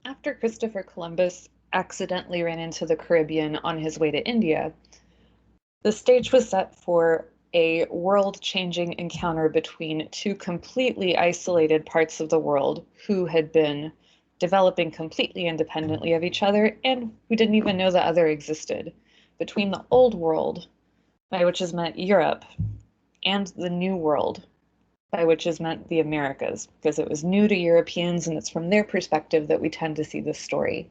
After Christopher Columbus accidentally ran into the Caribbean on his way to India, the stage was set for a world-changing encounter between two completely isolated parts of the world who had been developing completely independently of each other and who didn't even know the other existed, between the Old World, by which is meant Europe, and the New World, by which is meant the Americas, because it was new to Europeans and it's from their perspective that we tend to see this story.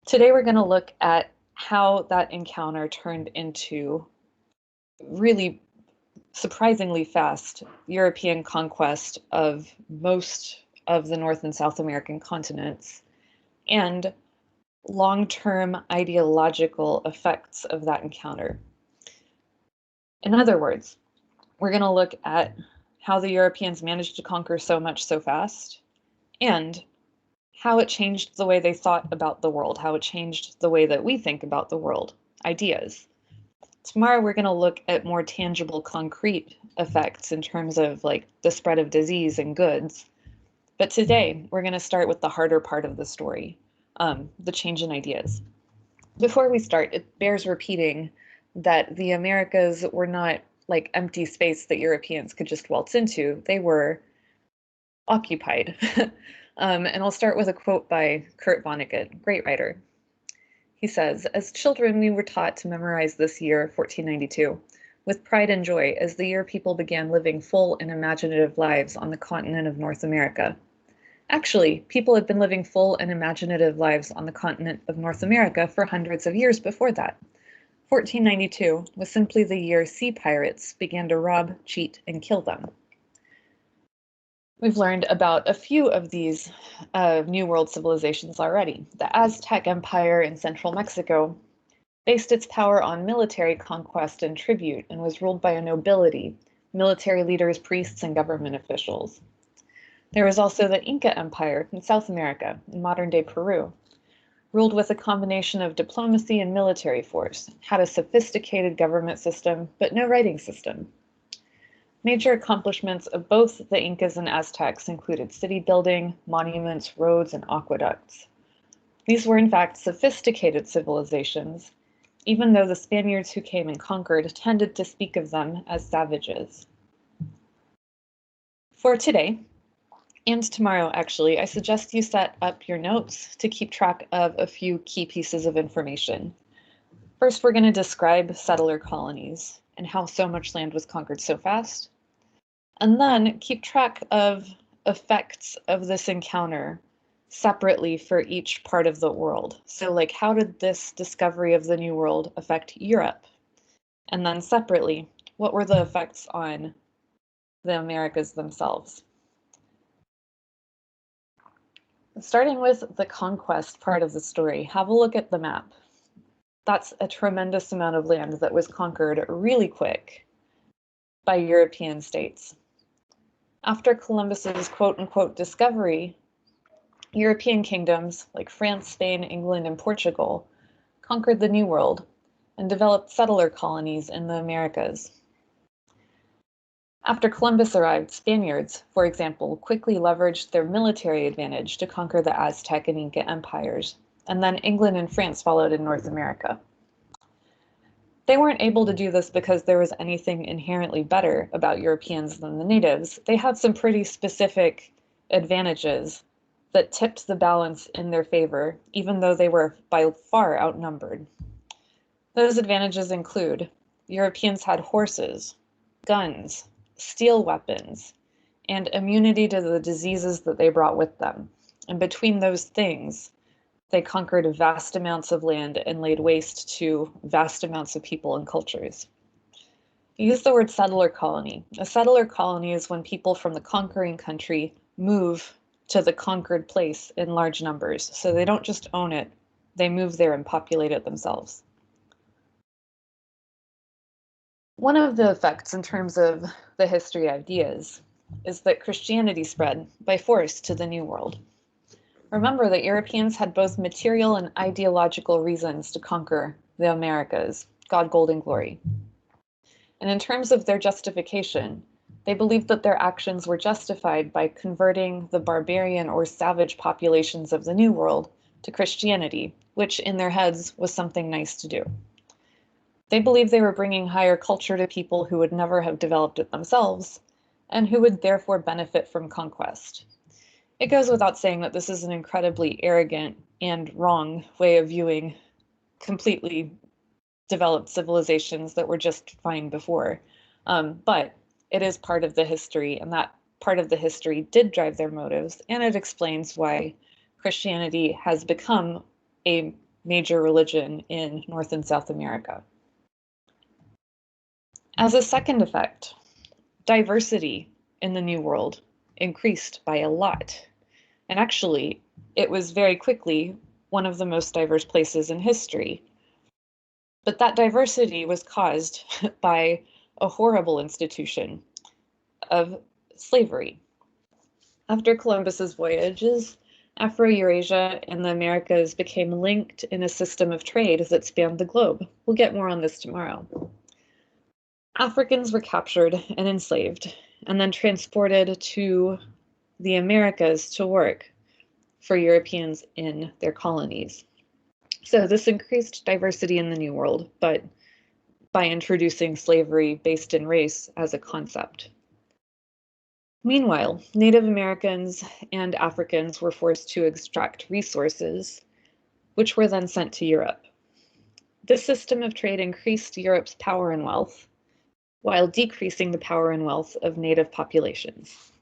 Today we're going to look at how that encounter turned into really surprisingly fast European conquest of most of the North and South American continents and long-term ideological effects of that encounter. In other words, we're going to look at how the Europeans managed to conquer so much so fast and how it changed the way they thought about the world, how it changed the way that we think about the world, ideas. Tomorrow we're going to look at more tangible, concrete effects in terms of like the spread of disease and goods. But today we're going to start with the harder part of the story, the change in ideas. Before we start, it bears repeating that the Americas were not like empty space that Europeans could just waltz into. They were occupied. And I'll start with a quote by Kurt Vonnegut, great writer. He says, "As children, we were taught to memorize this year, 1492, with pride and joy as the year people began living full and imaginative lives on the continent of North America. Actually, people had been living full and imaginative lives on the continent of North America for hundreds of years before that. 1492 was simply the year sea pirates began to rob, cheat, and kill them." We've learned about a few of these New World civilizations already. The Aztec Empire in central Mexico based its power on military conquest and tribute and was ruled by a nobility, military leaders, priests, and government officials. There was also the Inca Empire in South America, in modern-day Peru, ruled with a combination of diplomacy and military force, had a sophisticated government system, but no writing system. Major accomplishments of both the Incas and Aztecs included city building, monuments, roads, and aqueducts. These were in fact sophisticated civilizations, even though the Spaniards who came and conquered tended to speak of them as savages. For today, and tomorrow actually, I suggest you set up your notes to keep track of a few key pieces of information. First, we're going to describe settler colonies and how so much land was conquered so fast. And then keep track of effects of this encounter separately for each part of the world. So like, how did this discovery of the New World affect Europe? And then separately, what were the effects on the Americas themselves? Starting with the conquest part of the story, have a look at the map. That's a tremendous amount of land that was conquered really quick by European states. After Columbus's quote-unquote discovery, European kingdoms like France, Spain, England, and Portugal conquered the New World and developed settler colonies in the Americas. After Columbus arrived, Spaniards, for example, quickly leveraged their military advantage to conquer the Aztec and Inca empires, and then England and France followed in North America. They weren't able to do this because there was anything inherently better about Europeans than the natives. They had some pretty specific advantages that tipped the balance in their favor, even though they were by far outnumbered. Those advantages include Europeans had horses, guns, steel weapons, and immunity to the diseases that they brought with them. And between those things, they conquered vast amounts of land and laid waste to vast amounts of people and cultures. Use the word settler colony. A settler colony is when people from the conquering country move to the conquered place in large numbers. So they don't just own it, they move there and populate it themselves. One of the effects in terms of the history ideas is that Christianity spread by force to the New World. Remember that Europeans had both material and ideological reasons to conquer the Americas, God, gold, and glory. And in terms of their justification, They believed that their actions were justified by converting the barbarian or savage populations of the New World to Christianity, which in their heads was something nice to do. They believed they were bringing higher culture to people who would never have developed it themselves, and who would therefore benefit from conquest. It goes without saying that this is an incredibly arrogant and wrong way of viewing completely developed civilizations that were just fine before. But it is part of the history, and that part of the history did drive their motives, and it explains why Christianity has become a major religion in North and South America. As a second effect, diversity in the New World increased by a lot. And actually, it was very quickly one of the most diverse places in history. But that diversity was caused by a horrible institution of slavery. After Columbus's voyages, Afro-Eurasia and the Americas became linked in a system of trade that spanned the globe. We'll get more on this tomorrow. Africans were captured and enslaved, and then transported to the Americas to work for Europeans in their colonies. So this increased diversity in the New World, but by introducing slavery based in race as a concept. Meanwhile, Native Americans and Africans were forced to extract resources, which were then sent to Europe. This system of trade increased Europe's power and wealth, while decreasing the power and wealth of native populations.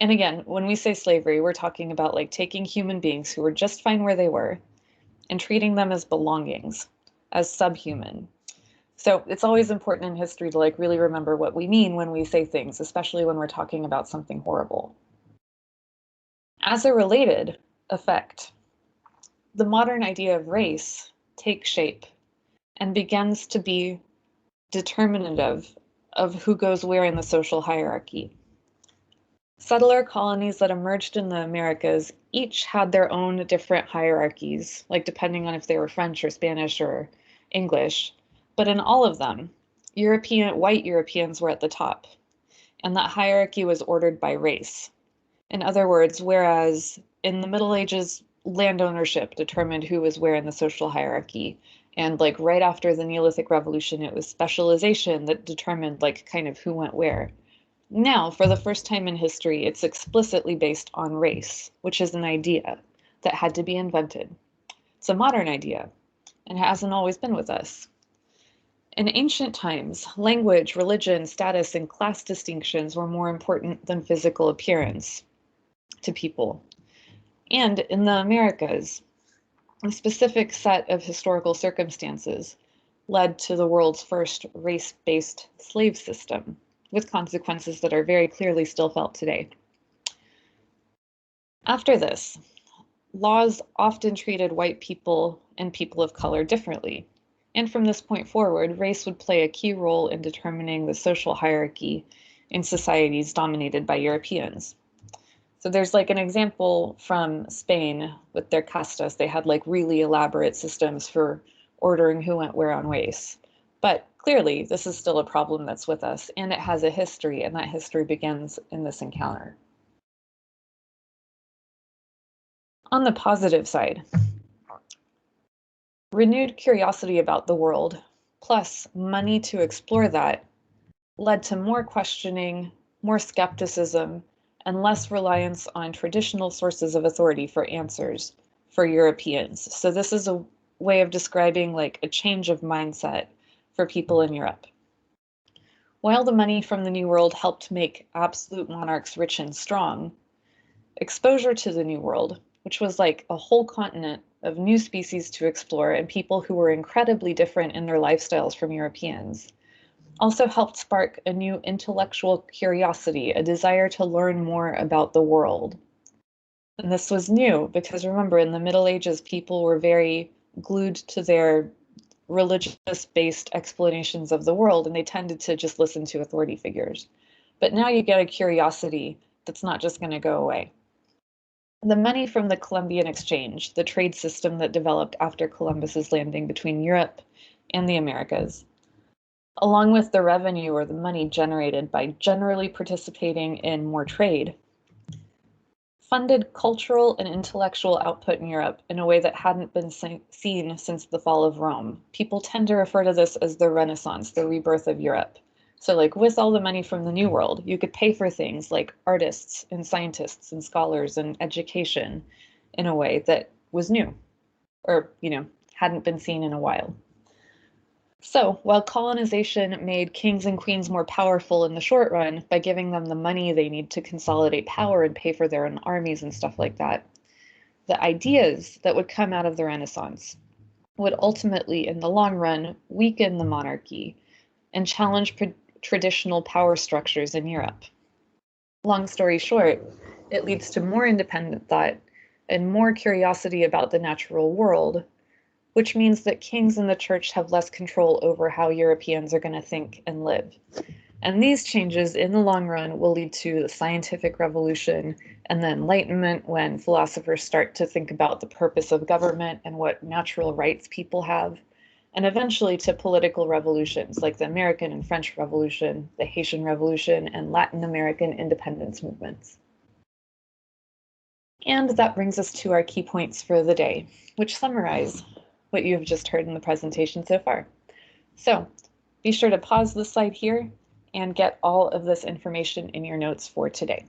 And again, when we say slavery, we're talking about like taking human beings who were just fine where they were and treating them as belongings, as subhuman. So it's always important in history to like really remember what we mean when we say things, especially when we're talking about something horrible. As a related effect, the modern idea of race takes shape and begins to be determinative of who goes where in the social hierarchy. Settler colonies that emerged in the Americas each had their own different hierarchies, like depending on if they were French or Spanish or English. But in all of them, white Europeans were at the top, and that hierarchy was ordered by race. In other words, whereas in the Middle Ages, land ownership determined who was where in the social hierarchy, and like right after the Neolithic Revolution, it was specialization that determined like kind of who went where. Now, for the first time in history, it's explicitly based on race, which is an idea that had to be invented. It's a modern idea, and it hasn't always been with us. In ancient times, language, religion, status, and class distinctions were more important than physical appearance to people. And in the Americas, a specific set of historical circumstances led to the world's first race-based slave system, with consequences that are very clearly still felt today. After this, laws often treated white people and people of color differently. And from this point forward, race would play a key role in determining the social hierarchy in societies dominated by Europeans. So there's like an example from Spain with their castas. They had like really elaborate systems for ordering who went where on race. But clearly, this is still a problem that's with us, and it has a history, and that history begins in this encounter. On the positive side, renewed curiosity about the world, plus money to explore that, led to more questioning, more skepticism, and less reliance on traditional sources of authority for answers for Europeans. So this is a way of describing like a change of mindset for people in Europe. While the money from the New World helped make absolute monarchs rich and strong, exposure to the New World, which was like a whole continent of new species to explore and people who were incredibly different in their lifestyles from Europeans, also helped spark a new intellectual curiosity, a desire to learn more about the world. And this was new because remember, in the Middle Ages, people were very glued to their religious-based explanations of the world, and they tended to just listen to authority figures. But now you get a curiosity that's not just going to go away. The money from the Colombian Exchange, the trade system that developed after Columbus's landing between Europe and the Americas, along with the revenue or the money generated by generally participating in more trade, funded cultural and intellectual output in Europe in a way that hadn't been seen since the fall of Rome. People tend to refer to this as the Renaissance, the rebirth of Europe. So like with all the money from the New World, you could pay for things like artists and scientists and scholars and education in a way that was new or, hadn't been seen in a while. So, while colonization made kings and queens more powerful in the short run by giving them the money they need to consolidate power and pay for their own armies and stuff like that, the ideas that would come out of the Renaissance would ultimately, in the long run, weaken the monarchy and challenge traditional power structures in Europe. Long story short, it leads to more independent thought and more curiosity about the natural world, which means that kings and the church have less control over how Europeans are going to think and live. And these changes in the long run will lead to the scientific revolution and the Enlightenment, when philosophers start to think about the purpose of government and what natural rights people have, and eventually to political revolutions like the American and French Revolution, the Haitian Revolution, and Latin American independence movements. And that brings us to our key points for the day, which summarize what you have just heard in the presentation so far. So be sure to pause the slide here and get all of this information in your notes for today.